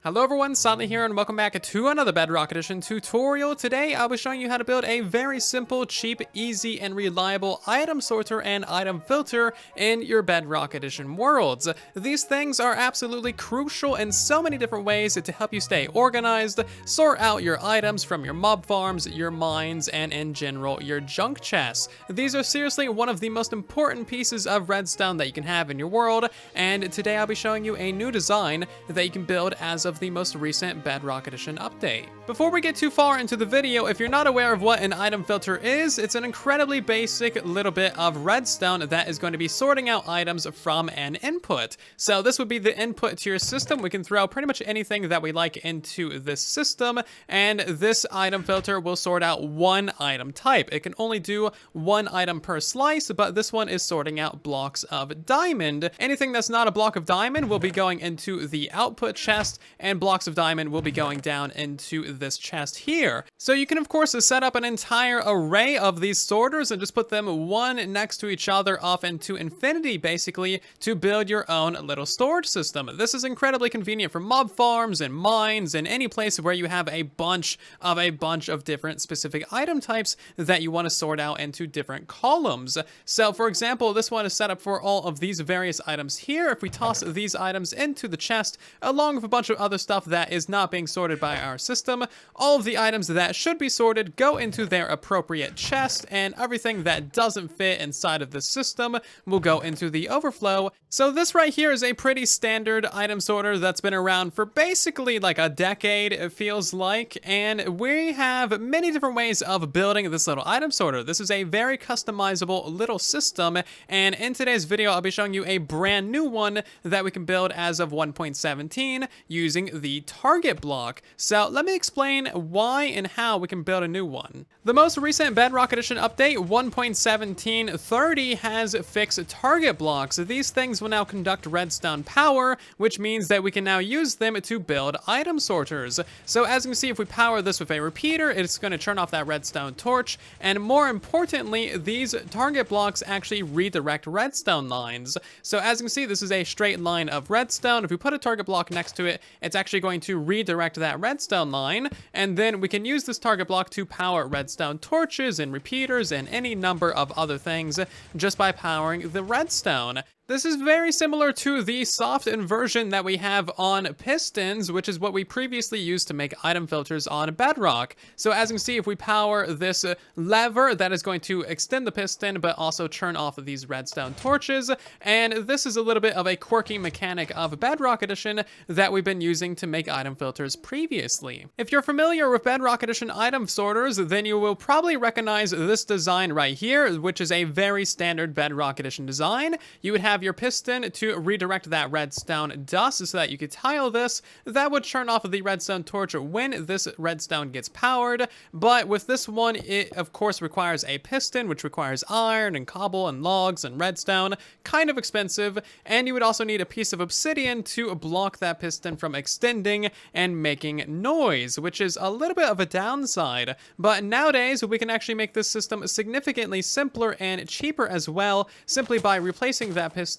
Hello everyone, Sadly here and welcome back to another Bedrock Edition tutorial. Today I'll be showing you how to build a very simple, cheap, easy, and reliable item sorter and item filter in your Bedrock Edition worlds. These things are absolutely crucial in so many different ways to help you stay organized, sort out your items from your mob farms, your mines, and in general, your junk chests. These are seriously one of the most important pieces of redstone that you can have in your world, and today I'll be showing you a new design that you can build as of the most recent Bedrock Edition update. Before we get too far into the video, if you're not aware of what an item filter is, it's an incredibly basic little bit of redstone that is going to be sorting out items from an input. So this would be the input to your system. We can throw pretty much anything that we like into this system, and this item filter will sort out one item type. It can only do one item per slice, but this one is sorting out blocks of diamond. Anything that's not a block of diamond will be going into the output chest, and blocks of diamond will be going down into this chest here. So you can of course set up an entire array of these sorters and just put them one next to each other off into infinity basically to build your own little storage system. This is incredibly convenient for mob farms and mines and any place where you have a bunch of different specific item types that you want to sort out into different columns. So for example, this one is set up for all of these various items here. If we toss these items into the chest along with a bunch of other stuff that is not being sorted by our system, all of the items that should be sorted go into their appropriate chest, and everything that doesn't fit inside of the system will go into the overflow. So this right here is a pretty standard item sorter that's been around for basically like a decade, it feels like, and we have many different ways of building this little item sorter. This is a very customizable little system, and in today's video I'll be showing you a brand new one that we can build as of 1.17 using the target block. So let me explain why and how we can build a new one. The most recent Bedrock Edition update 1.17.30 has fixed target blocks. These things will now conduct redstone power, which means that we can now use them to build item sorters. So as you can see, if we power this with a repeater, it's going to turn off that redstone torch, and more importantly, these target blocks actually redirect redstone lines. So as you can see, this is a straight line of redstone. If we put a target block next to it, it's actually going to redirect that redstone line, and then we can use this target block to power redstone torches and repeaters and any number of other things just by powering the redstone. This is very similar to the soft inversion that we have on pistons, which is what we previously used to make item filters on Bedrock. So as you can see, if we power this lever, that is going to extend the piston, but also turn off of these redstone torches. And this is a little bit of a quirky mechanic of Bedrock Edition that we've been using to make item filters previously. If you're familiar with Bedrock Edition item sorters, then you will probably recognize this design right here, which is a very standard Bedrock Edition design. You would have your piston to redirect that redstone dust so that you could tile this. That would turn off the redstone torch when this redstone gets powered, but with this one it of course requires a piston, which requires iron and cobble and logs and redstone, kind of expensive, and you would also need a piece of obsidian to block that piston from extending and making noise, which is a little bit of a downside. But nowadays we can actually make this system significantly simpler and cheaper as well, simply by replacing that piston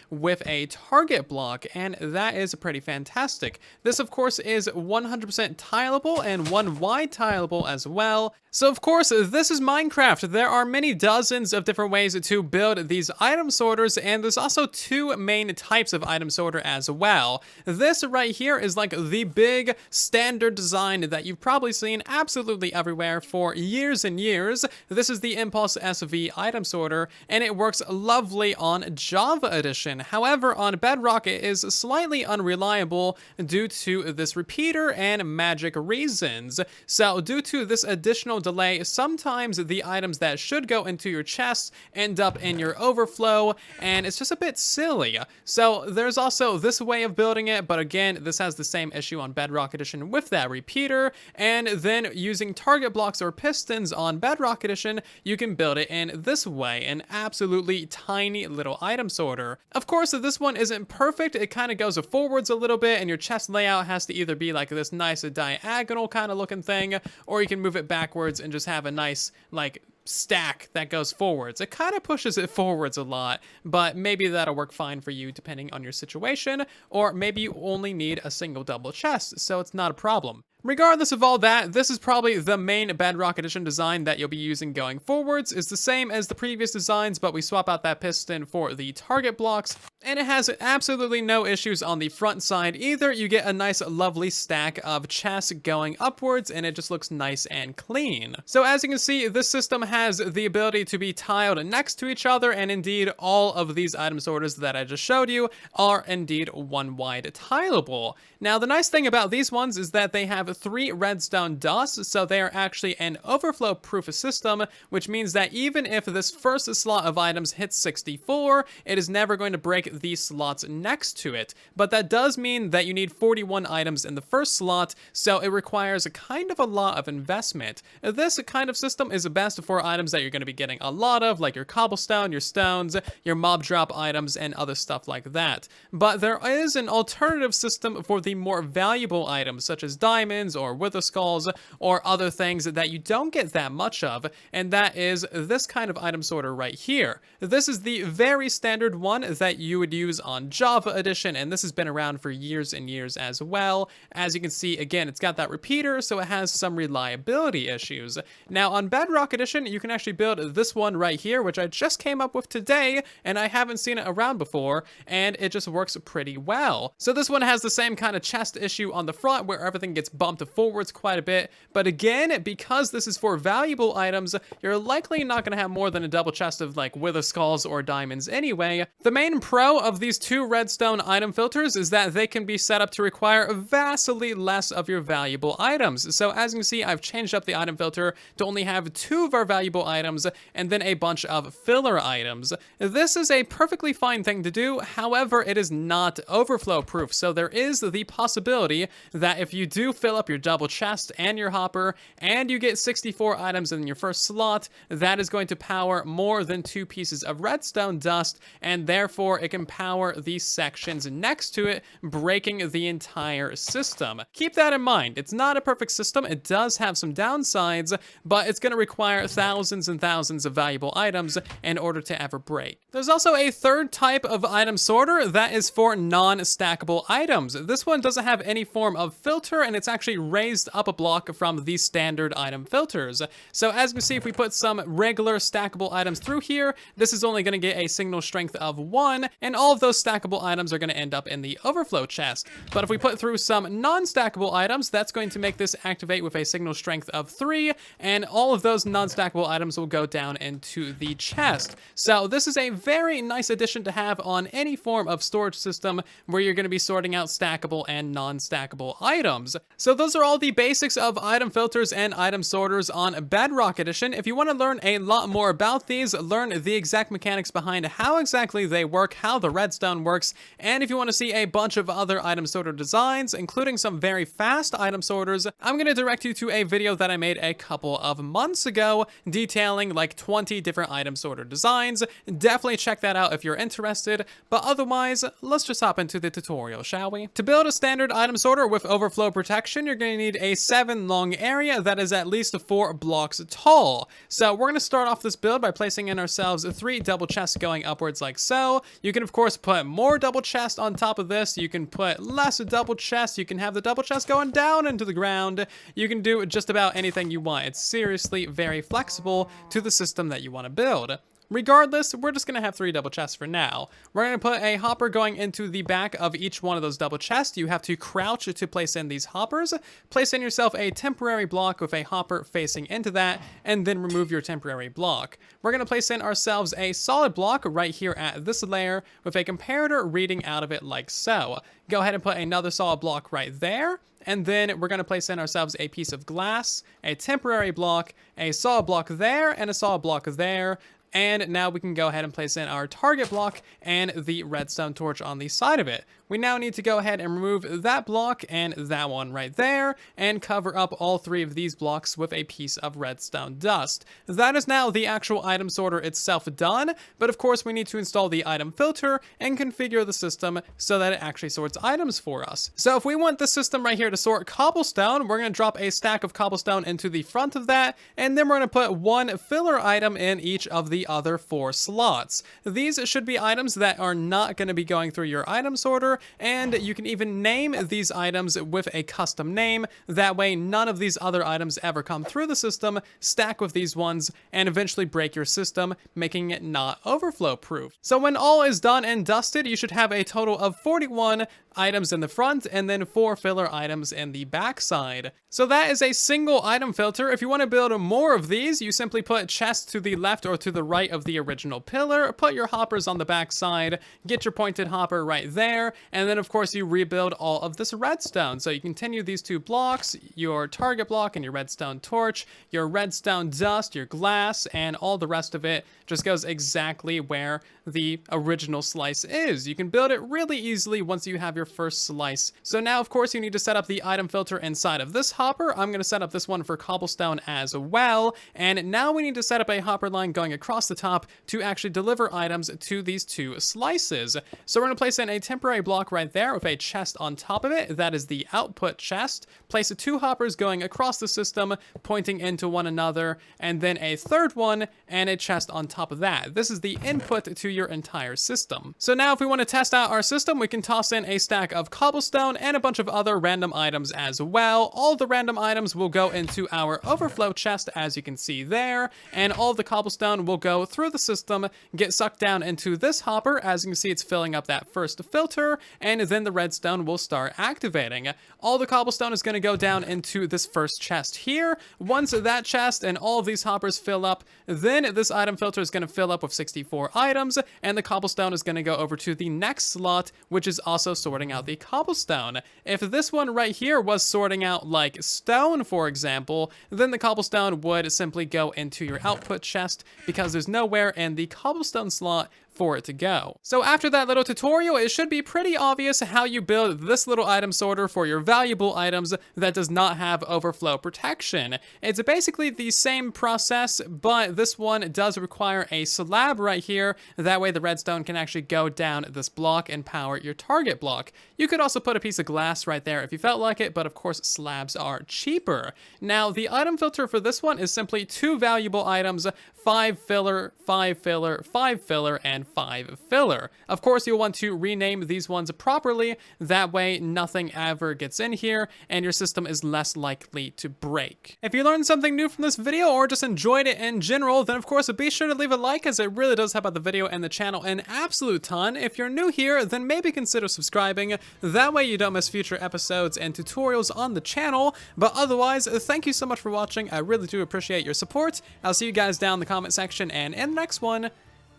with a target block, and that is pretty fantastic. This of course is 100% tileable and one wide tileable as well. So of course, this is Minecraft. There are many dozens of different ways to build these item sorters, and there's also two main types of item sorter as well. This right here is like the big standard design that you've probably seen absolutely everywhere for years and years. This is the Impulse SV item sorter, and it works lovely on Java Edition. However, on Bedrock it is slightly unreliable due to this repeater and magic reasons. So due to this additional delay, sometimes the items that should go into your chest end up in your overflow, and it's just a bit silly. So there's also this way of building it, but again, this has the same issue on Bedrock Edition with that repeater, and then using target blocks or pistons on Bedrock Edition, you can build it in this way, an absolutely tiny little item sorter. Of course, this one isn't perfect. It kind of goes forwards a little bit, and your chest layout has to either be like this nice diagonal kind of looking thing, or you can move it backwards and just have a nice like stack that goes forwards. It kind of pushes it forwards a lot, but maybe that'll work fine for you depending on your situation, or maybe you only need a single double chest, so it's not a problem. Regardless of all that, this is probably the main Bedrock Edition design that you'll be using going forwards. It's the same as the previous designs, but we swap out that piston for the target blocks, and it has absolutely no issues on the front side either. You get a nice lovely stack of chests going upwards, and it just looks nice and clean. So as you can see, this system has the ability to be tiled next to each other, and indeed all of these item sorters that I just showed you are indeed one wide tileable. Now the nice thing about these ones is that they have 3 redstone dusts, so they are actually an overflow proof system, which means that even if this first slot of items hits 64, it is never going to break the slots next to it. But that does mean that you need 41 items in the first slot, so it requires a kind of a lot of investment. This kind of system is best for items that you're going to be getting a lot of, like your cobblestone, your stones, your mob drop items, and other stuff like that. But there is an alternative system for the more valuable items, such as diamonds or wither skulls or other things that you don't get that much of, and that is this kind of item sorter right here. This is the very standard one that you would use on Java Edition, and this has been around for years and years as well. As you can see, again, it's got that repeater, so it has some reliability issues. Now on Bedrock Edition, you can actually build this one right here, which I just came up with today, and I haven't seen it around before, and it just works pretty well. So this one has the same kind of chest issue on the front where everything gets bumped forwards quite a bit, but again, because this is for valuable items, you're likely not going to have more than a double chest of like wither skulls or diamonds anyway. The main pro of these 2 redstone item filters is that they can be set up to require vastly less of your valuable items. So as you can see, I've changed up the item filter to only have 2 of our valuable items and then a bunch of filler items. This is a perfectly fine thing to do, however, it is not overflow proof, so there is the possibility that if you do fill up your double chest and your hopper and you get 64 items in your first slot, that is going to power more than 2 pieces of redstone dust, and therefore it can power these sections next to it, breaking the entire system. Keep that in mind. It's not a perfect system. It does have some downsides, but it's going to require thousands and thousands of valuable items in order to ever break. There's also a third type of item sorter that is for non-stackable items. This one doesn't have any form of filter, and it's actually raised up a block from the standard item filters. So as you can see, if we put some regular stackable items through here, this is only going to get a signal strength of 1, and all of those stackable items are going to end up in the overflow chest. But if we put through some non-stackable items, that's going to make this activate with a signal strength of 3, and all of those non-stackable items will go down into the chest. So this is a very nice addition to have on any form of storage system where you're going to be sorting out stackable and non-stackable items. So those are all the basics of item filters and item sorters on Bedrock Edition. If you want to learn a lot more about these, learn the exact mechanics behind how exactly they work, how the redstone works, and if you want to see a bunch of other item sorter designs, including some very fast item sorters, I'm going to direct you to a video that I made a couple of months ago detailing like 20 different item sorter designs. Definitely check that out if you're interested, but otherwise, let's just hop into the tutorial, shall we? To build a standard item sorter with overflow protection, you're going to need a 7 long area that is at least 4 blocks tall. So we're going to start off this build by placing in ourselves 3 double chests going upwards like so. You can of course put more double chests on top of this. You can put less double chests. You can have the double chest going down into the ground. You can do just about anything you want. It's seriously very flexible to the system that you want to build. Regardless, we're just going to have 3 double chests for now. We're going to put a hopper going into the back of each one of those double chests. You have to crouch to place in these hoppers. Place in yourself a temporary block with a hopper facing into that, and then remove your temporary block. We're going to place in ourselves a solid block right here at this layer with a comparator reading out of it like so. Go ahead and put another solid block right there. And then we're going to place in ourselves a piece of glass, a temporary block, a solid block there, and a solid block there. And now we can go ahead and place in our target block and the redstone torch on the side of it. we now need to go ahead and remove that block and that one right there, and cover up all 3 of these blocks with a piece of redstone dust. That is now the actual item sorter itself done, but of course we need to install the item filter and configure the system so that it actually sorts items for us. So if we want the system right here to sort cobblestone, we're going to drop a stack of cobblestone into the front of that, and then we're going to put 1 filler item in each of the other 4 slots. These should be items that are not going to be going through your item sorter, and you can even name these items with a custom name. That way none of these other items ever come through the system, stack with these ones, and eventually break your system, making it not overflow proof. So when all is done and dusted, you should have a total of 41 items in the front and then 4 filler items in the back side. So that is a single item filter. If you want to build more of these, you simply put chests to the left or to the right of the original pillar, put your hoppers on the back side, get your pointed hopper right there, and then of course you rebuild all of this redstone. So you continue these 2 blocks, your target block and your redstone torch, your redstone dust, your glass, and all the rest of it just goes exactly where the original slice is. You can build it really easily once you have your first slice. So now of course you need to set up the item filter inside of this hopper. I'm going to set up this one for cobblestone as well, and now we need to set up a hopper line going across the top to actually deliver items to these 2 slices. So we're going to place in a temporary block right there with a chest on top of it. That is the output chest. Place 2 hoppers going across the system pointing into one another, and then a 3rd one and a chest on top of that. This is the input to your entire system. So now if we want to test out our system, we can toss in a stack of cobblestone and a bunch of other random items as well. All the random items will go into our overflow chest, as you can see there, and all the cobblestone will go through the system, get sucked down into this hopper. As you can see, it's filling up that first filter, and then the redstone will start activating. All the cobblestone is going to go down into this first chest here. Once that chest and all of these hoppers fill up, then this item filter is going to fill up with 64 items, and the cobblestone is going to go over to the next slot, which is also sorting out the cobblestone. If this one right here was sorting out like stone, for example, then the cobblestone would simply go into your output chest because there's nowhere in the cobblestone slot for it to go. So after that little tutorial, it should be pretty obvious how you build this little item sorter for your valuable items that does not have overflow protection. It's basically the same process, but this one does require a slab right here. That way the redstone can actually go down this block and power your target block. You could also put a piece of glass right there if you felt like it, but of course slabs are cheaper. Now the item filter for this one is simply 2 valuable items, 5 filler, 5 filler, 5 filler, and 5 filler. Of course, you'll want to rename these ones properly. That way, nothing ever gets in here, and your system is less likely to break. If you learned something new from this video, or just enjoyed it in general, then of course, be sure to leave a like, as it really does help out the video and the channel an absolute ton. If you're new here, then maybe consider subscribing. That way, you don't miss future episodes and tutorials on the channel. But otherwise, thank you so much for watching. I really do appreciate your support. I'll see you guys down in the comment section and in the next one.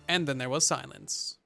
And then there was silence.